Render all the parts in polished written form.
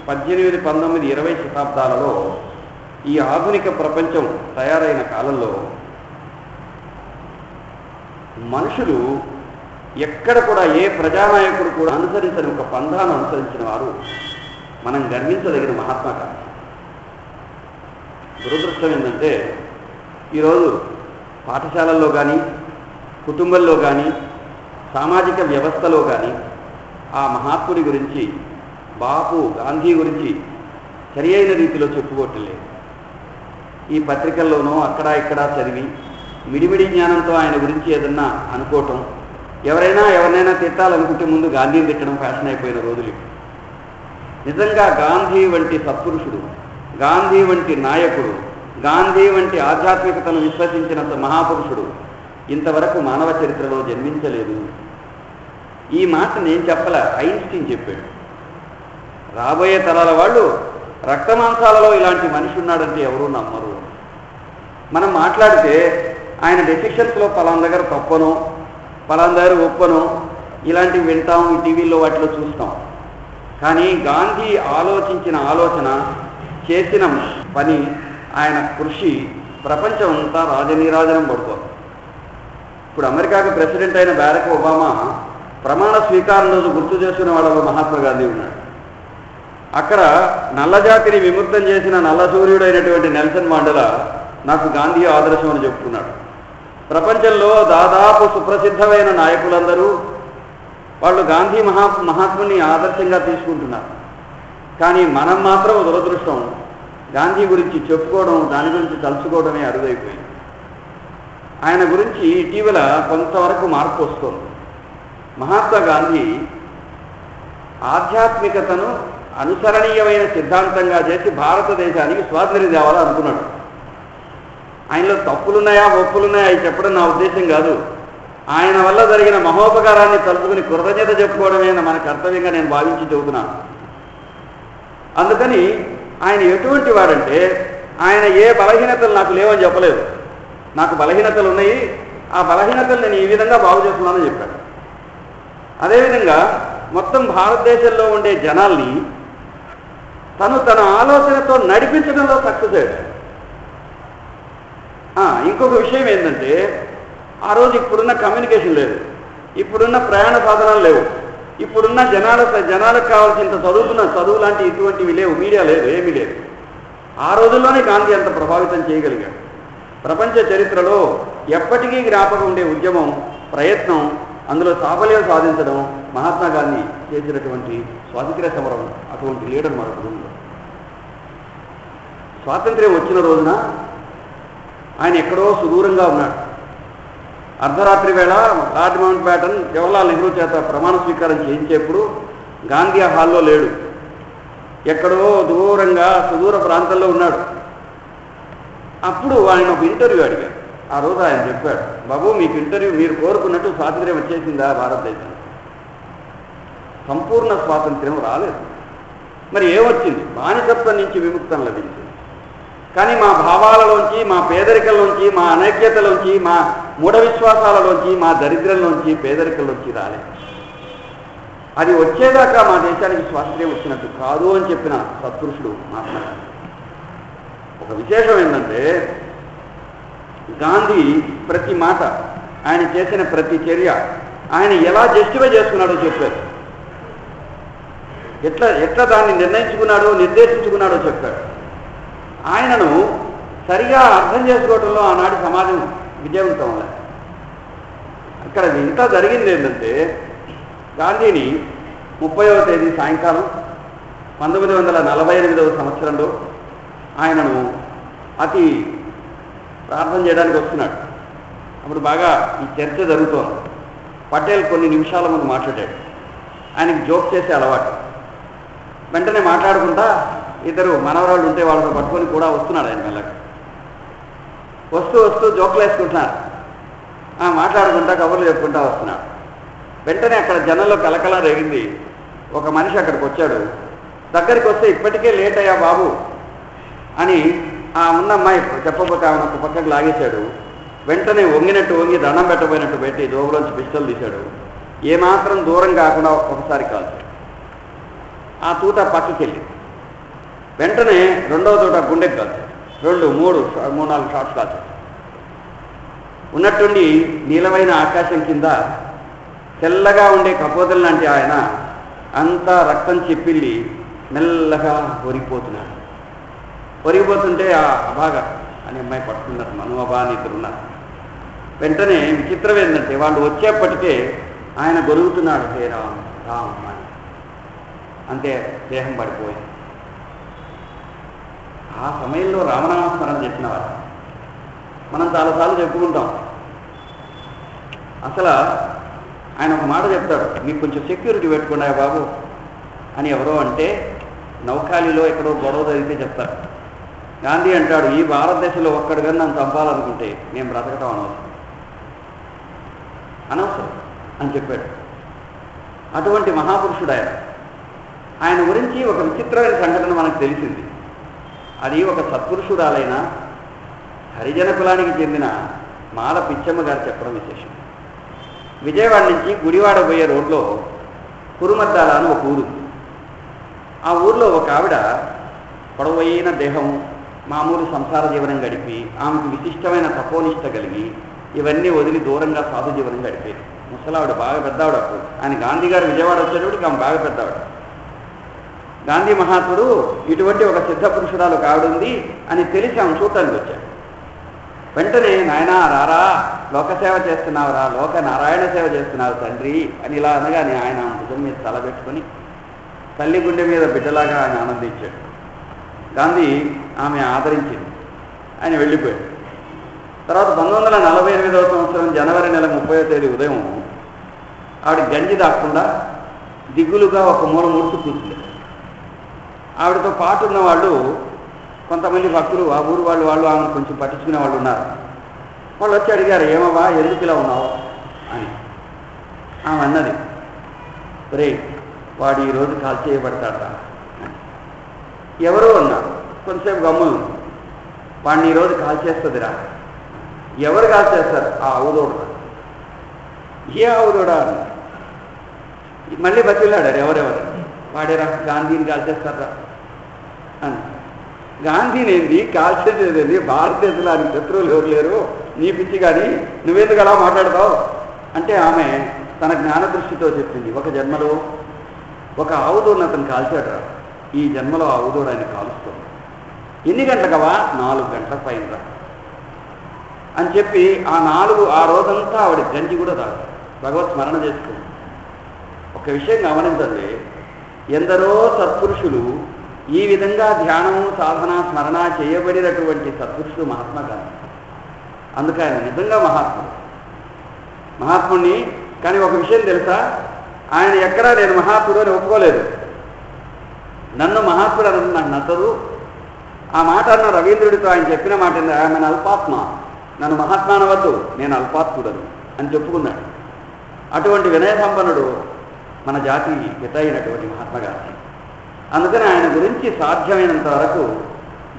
18, 19, 20 శతాబ్దాలలో ఈ ఆధునిక ప్రపంచం తయారైన కాలంలో మనుషులు ఎక్కడ కూడా ఏ ప్రజానాయకుడు కూడా అనుసరించని ఒక పంథాను అనుసరించిన వారు మనం గర్వించదగిన మహాత్మా గాంధీ. దురదృష్టం ఏంటంటే ఈరోజు పాఠశాలల్లో కానీ, కుటుంబంలో కానీ, సామాజిక వ్యవస్థలో కానీ ఆ మహాత్ముడి గురించి, బాపు గాంధీ గురించి సరి అయిన రీతిలో చెప్పుకోవట్లేదు. ఈ పత్రికల్లోనో అక్కడ ఇక్కడ చదివి మిడిమిడి జ్ఞానంతో ఆయన గురించి ఏదన్నా అనుకోవటం, ఎవరినైనా తిట్టాలనుకుంటే ముందు గాంధీని తిట్టడం ఫ్యాషన్ అయిపోయిన రోజులు. నిజంగా గాంధీ వంటి సత్పురుషుడు, గాంధీ వంటి నాయకుడు, గాంధీ వంటి ఆధ్యాత్మికతను విశ్వసించిన మహాపురుషుడు ఇంతవరకు మానవ చరిత్రలో జన్మించలేదు. ఈ మాట నేను చెప్పలే, ఐన్స్టీన్ చెప్పాడు. రాబోయే తరాల వాళ్ళు రక్తమాంసాలలో ఇలాంటి మనిషి ఉన్నాడంటే ఎవరూ నమ్మరు. మనం మాట్లాడితే ఆయన డెసిషన్స్లో పలానా దగ్గర తప్పనో, పలానా దగ్గర ఒప్పనో ఇలాంటివి వింటాం, ఈ టీవీల్లో వాటిలో చూస్తాం. కానీ గాంధీ ఆలోచించిన ఆలోచన, చేసిన పని, ఆయన కృషి ప్రపంచం అంతా రాజనీరాజనం పడుతోంది. ఇప్పుడు అమెరికాకు ప్రెసిడెంట్ అయిన బారక్ ఒబామా ప్రమాణ స్వీకారం రోజు గుర్తు చేసుకునే వాళ్ళలో మహాత్మా గాంధీ ఉన్నాడు. అక్కడ నల్లజాతిని విముక్తం చేసిన నల్ల సూర్యుడైనటువంటి నెల్సన్ మాండెలా నాకు గాంధీ ఆదర్శం అని చెప్పుకున్నాడు. ప్రపంచంలో దాదాపు సుప్రసిద్ధమైన నాయకులందరూ వాళ్ళు గాంధీ మహాత్ముని ఆదర్శంగా తీసుకుంటున్నారు. కానీ మనం మాత్రం దురదృష్టం గాంధీ గురించి చెప్పుకోవడం, దాని గురించి తలుచుకోవడమే అరుదైపోయింది. ఆయన గురించి ఇటీవల కొంతవరకు మార్పు వస్తుంది. మహాత్మా గాంధీ ఆధ్యాత్మికతను అనుసరణీయమైన సిద్ధాంతంగా చేసి భారతదేశానికి స్వాతంత్ర్యం తేవాలనుకున్నాడు. ఆయనలో తప్పులున్నాయా, ఒప్పులున్నాయా అవి చెప్పడం నా ఉద్దేశం కాదు. ఆయన వల్ల జరిగిన మహోపకారాన్ని తలుచుకుని కృతజ్ఞత చెప్పుకోవడమే మన కర్తవ్యంగా నేను భావించి చెబుతున్నాను. అందుకని ఆయన ఎటువంటి వాడంటే ఆయన ఏ బలహీనతలు నాకు లేవని చెప్పలేదు. నాకు బలహీనతలు ఉన్నాయి, ఆ బలహీనతలు నేను ఈ విధంగా బాగు చేస్తున్నానని చెప్పాడు. అదేవిధంగా మొత్తం భారతదేశంలో ఉండే జనాల్ని తన ఆలోచనతో నడిపించడంలో సక్సెస్ అయ్యాడు. ఇంకొక విషయం ఏంటంటే ఆ రోజు ఇప్పుడున్న కమ్యూనికేషన్ లేదు, ఇప్పుడున్న ప్రయాణ సాధనాలు లేవు, ఇప్పుడున్న జనాలకు కావాల్సినంత చదువు లాంటి ఇటువంటివి లేవు, మీడియా లేదు, ఏమీ లేదు. ఆ రోజుల్లోనే గాంధీ అంత ప్రభావితం చేయగలిగాడు. ప్రపంచ చరిత్రలో ఎప్పటికీ జ్ఞాపకం ఉండే ఉద్యమం, ప్రయత్నం, అందులో సాఫల్యం సాధించడం మహాత్మా గాంధీ చేసినటువంటి స్వాతంత్ర్య సమరం. అటువంటి లీడర్ మరొకరు ఉంది. స్వాతంత్ర్యం వచ్చిన రోజున ఆయన ఎక్కడో సుదూరంగా ఉన్నాడు. అర్ధరాత్రి వేళ lord mount baton Jawaharlal Nehru చేత ప్రమాణ స్వీకారం చేయించేప్పుడు గాంధీ ఆ హాల్లో లేడు, ఎక్కడో దూరంగా సుదూర ప్రాంతంలో ఉన్నాడు. అప్పుడు ఆయన ఒక ఇంటర్వ్యూ అడిగారు. ఆ రోజు ఆయన చెప్పాడు, బాబు మీకు ఇంటర్వ్యూ, మీరు కోరుకున్నట్టు స్వాతంత్ర్యం వచ్చేసిందా భారతదేశం? సంపూర్ణ స్వాతంత్ర్యం రాలేదు. మరి ఏమొచ్చింది? బానిసత్వం నుంచి విముక్తం లభించింది. కానీ మా భావాలలోంచి, మా పేదరికంలోంచి, మా అనైక్యతలోంచి, మా మూఢ విశ్వాసాలలోంచి, మా దరిద్రంలోంచి, పేదరికంలోంచి రాలేదు. అది వచ్చేదాకా మా దేశానికి స్వాతంత్ర్యం వచ్చినట్టు కాదు అని చెప్పిన సత్పురుషుడు మహాత్మా గాంధీ. ఒక విశేషం ఏంటంటే గాంధీ ప్రతి మాట, ఆయన చేసిన ప్రతి చర్య ఆయన ఎలా జస్టిఫై చేసుకున్నాడో చెప్పారు. ఎట్లా దాన్ని నిర్దేశించుకున్నాడో చెప్పాడు. ఆయనను సరిగా అర్థం చేసుకోవడంలో ఆనాటి సమాజం విజయవంతం అవ్వాలి. అక్కడ ఇంత జరిగింది ఏంటంటే గాంధీని 30వ తేదీ సాయంకాలం 1948వ సంవత్సరంలో ఆయనను అతి ప్రార్థన చేయడానికి వస్తున్నాడు. అప్పుడు బాగా ఈ చర్చ జరుగుతోంది. పటేల్ కొన్ని నిమిషాల ముందు మాట్లాడాడు. ఆయనకి జోక్ చేసే అలవాటు. వెంటనే మాట్లాడుకుంటా ఇద్దరు మనవరాళ్ళు ఉంటే వాళ్ళతో పట్టుకొని కూడా వస్తున్నాడు. ఆయన మెల్లగా వస్తూ జోకులు వేసుకుంటున్నారు, మాట్లాడుకుంటా కబుర్లు చెప్పుకుంటా వస్తున్నాడు. వెంటనే అక్కడ జనంలో కలకల రేగింది. ఒక మనిషి అక్కడికి వచ్చాడు. దగ్గరికి వస్తే ఇప్పటికే లేట్ అయ్యా బాబు అని ఆ ఉన్న అమ్మాయి చెప్పబోతే ఆమె ఒక పక్కకు లాగేశాడు. వెంటనే వంగి దండం పెట్టబోయినట్టు పెట్టి జోబులోంచి పిస్టల్ తీశాడు. ఏమాత్రం దూరం కాకుండా ఒకసారి కాల్చాడు. ఆ తూట పక్కకెళ్ళి వెంటనే రెండవ చోట గుండెకి కాల్చాడు. 3-4 షాట్స్ కాల్చాడు. ఉన్నట్టుండి నీలమైన ఆకాశం కింద తెల్లగా ఉండే కపోతం లాంటి ఆయన అంతా రక్తం చిప్పిల్లి మెల్లగా ఒరిగిపోతున్నాడు. ఒరిగిపోతుంటే ఆ అభాగా అని అమ్మాయి పట్టుకున్నారు. మనువబా అని ఇద్దరున్నారు. వెంటనే విచిత్రం ఏంటంటే వాళ్ళు వచ్చేప్పటికే ఆయన గొరుగుతున్నాడు, హే రామ్ రామ్ అని. అంతే, దేహం పడిపోయింది. ఆ సమయంలో రామనామస్మరణ చేసిన వారు మనం చాలాసార్లు చెప్పుకుంటాం. అసలు ఆయన ఒక మాట చెప్తాడు, మీకు కొంచెం సెక్యూరిటీ పెట్టుకున్నాయా బాబు అని ఎవరో అంటే, నౌఖాళీలో ఎక్కడో గొడవ జరిగితే చెప్తారు. గాంధీ అంటాడు, ఈ భారతదేశంలో ఒక్కడిగా నన్ను చంపాలనుకుంటే నేను బ్రతకటం అనవసరం అని చెప్పాడు. అటువంటి మహాపురుషుడు ఆయన గురించి ఒక విచిత్రమైన సంఘటన మనకు తెలిసింది. అది ఒక సత్పురుషురాలైన హరిజన కులానికి చెందిన మాల పిచ్చమ్మ గారు చెప్పడం విశేషం. విజయవాడ నుంచి గుడివాడ పోయే రోడ్లో కురుమద్దాల అని ఒక ఊరు. ఆ ఊర్లో ఒక ఆవిడ పొడవైన దేహం, మామూలు సంసార జీవనం గడిపి ఆమెకు విశిష్టమైన తపోనిష్ట కలిగి ఇవన్నీ వదిలి దూరంగా సాధు జీవనం గడిపేది. ముసలావిడ, బాగా పెద్దవాడు. అప్పుడు ఆయన గాంధీ గారు విజయవాడ వచ్చేటప్పటికి ఆమె బాగా పెద్దవాడు. గాంధీ మహాత్ముడు ఇటువంటి ఒక సిద్ధ పురుషురాలు ఒక ఆవిడ ఉంది అని తెలిసి ఆమె చూడటానికి వచ్చాడు. వెంటనే, నాయనా రారా, లోకసేవ చేస్తున్నావురా, లోక నారాయణ సేవ చేస్తున్నావు తండ్రి అని ఇలా అనగానే ఆయన భుజం మీద తలబెట్టుకొని తల్లి గుండె మీద బిడ్డలాగా ఆయన ఆనందించాడు. గాంధీ ఆమె ఆదరించింది. ఆయన వెళ్ళిపోయాడు. తర్వాత 1948వ సంవత్సరం జనవరి నెల 30వ తేదీ ఉదయం ఆవిడ గంజి దాక్కుండా దిగులుగా ఒక మూల ముడుచు కూర్చుంది. ఆవిడతో పాటు ఉన్న వాళ్ళు కొంతమంది భక్తులు, ఆ ఊరు వాళ్ళు ఆమెను కొంచెం పట్టించుకునే వాళ్ళు ఉన్నారు. వాళ్ళు వచ్చి అడిగారు, ఏమవ్వా ఎందుకు ఇలా ఉన్నావు అని. ఆమె అన్నది, రే వాడు ఈరోజు కాల్ చేయబడతాడా. ఎవరో అన్నారు. కొంతసేపు గమ్ములు, వాడిని ఈరోజు కాల్ చేస్తుందిరా. ఎవరు కాల్ చేస్తారు? ఆ ఆవుదోడు. ఏ ఆవుదోడా అని మళ్ళీ బతిలాడారు. ఎవరెవరు? వాడేరా, గాంధీని కాల్ చేస్తారా అని. గాంధీని ఏంది కాల్చేసేది? భారతదేశంలో ఆయన శత్రువులు ఎవరు లేరు, నీ పిచ్చి కానీ నువ్వెందుకు అలా మాట్లాడతావు అంటే ఆమె తన జ్ఞాన దృష్టితో చెప్పింది, ఒక జన్మలో ఒక ఆవుదోడిని అతను కాల్చాడురా, ఈ జన్మలో ఆవుదోడు ఆయన కాలుస్తుంది. ఎన్ని గంటలకవా? 4 గంటల పైన అని చెప్పి ఆ రోజంతా ఆవిడ గంజి కూడా తాగు, భగవత్ స్మరణ చేసుకుంది. ఒక విషయం గమనించండి, ఎందరో సత్పురుషులు ఈ విధంగా ధ్యానము, సాధన, స్మరణ చేయబడినటువంటి సత్పురుషుడు మహాత్మా గాంధీ. అందుకే ఆయన నిజంగా మహాత్ముడిని. కానీ ఒక విషయం తెలుసా, ఆయన ఎక్కడా నేను మహాత్ముడు అని ఒప్పుకోలేదు. నన్ను మహాత్ముడు అన్నది నాకు నచ్చదు. ఆ మాట అన్న రవీంద్రుడితో ఆయన చెప్పిన మాట ఏంది, ఆయన అల్పాత్మ, నన్ను మహాత్మా అనవద్దు, నేను అల్పాత్ముడను అని చెప్పుకున్నాడు. అటువంటి వినయ సంపన్నుడు మన జాతికి పిత అయినటువంటి మహాత్మా గాంధీ. అందుకని ఆయన గురించి సాధ్యమైనంత వరకు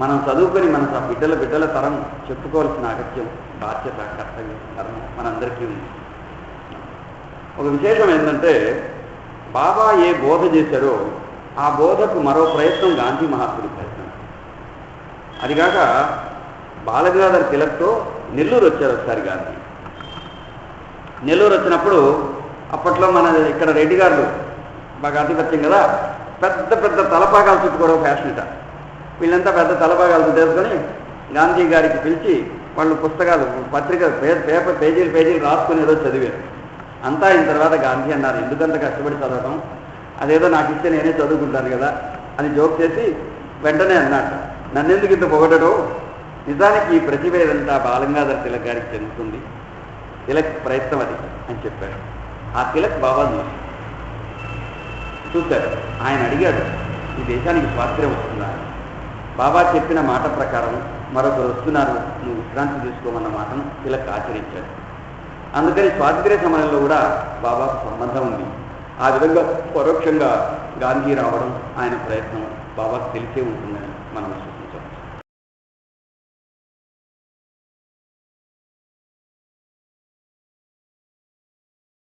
మనం చదువుకొని మన బిడ్డల తరం చెప్పుకోవాల్సిన అగత్యం, బాధ్యత, కర్తవ్యం, ధర్మం మనందరికీ ఉంది. ఒక విశేషం ఏంటంటే, బాబా ఏ బోధ చేశారో ఆ బోధకు మరో ప్రయత్నం గాంధీ మహాత్ముడి ప్రయత్నం. అదిగాక బాలగంగాధర్ తిలక్తో నెల్లూరు వచ్చారు ఒకసారి గాంధీ. నెల్లూరు వచ్చినప్పుడు అప్పట్లో మన ఇక్కడ రెడ్డి గారు బాగా ఆధిపత్యం కదా, పెద్ద పెద్ద తలపాగాలు చుట్టుకోవడం ఫ్యాషన్ ఇట. వీళ్ళంతా పెద్ద తలపాగాలు తెలుసుకొని గాంధీ గారికి పిలిచి వాళ్ళు పుస్తకాలు, పత్రిక, పేపర్ పేజీలు రాసుకుని ఏదో చదివారు. అంతా అయిన తర్వాత గాంధీ అన్నారు, ఎందుకంత కష్టపడి చదవడం, అదేదో నాకు ఇస్తే నేనే చదువుకుంటాను కదా అని జోక్ చేసి వెంటనే అన్నట్టు, నన్నెందుకు ఇంత పొగడడం, నిజానికి ఈ ప్రతిభ ఏదంతా బాలగంగాధర్ తిలక్ గారికి చెందుతుంది, తిలక్ ప్రయత్నం అది అని చెప్పారు. ఆ తిలక్ బాబా చూశారు. ఆయన అడిగాడు, ఈ దేశానికి స్వాతంత్ర్యం వస్తుందా? బాబా చెప్పిన మాట ప్రకారం మరొకరు వస్తున్నారు, నువ్వు విశ్రాంతి తీసుకోమన్న మాటను తిలక్ ఆచరించాడు. అందుకని స్వాతంత్ర్య సమయంలో కూడా బాబాకు సంబంధం ఉంది. ఆ విధంగా పరోక్షంగా గాంధీ రావడం, ఆయన ప్రయత్నం బాబాకు తెలిసే ఉంటుందని మనం విశ్వసించాం.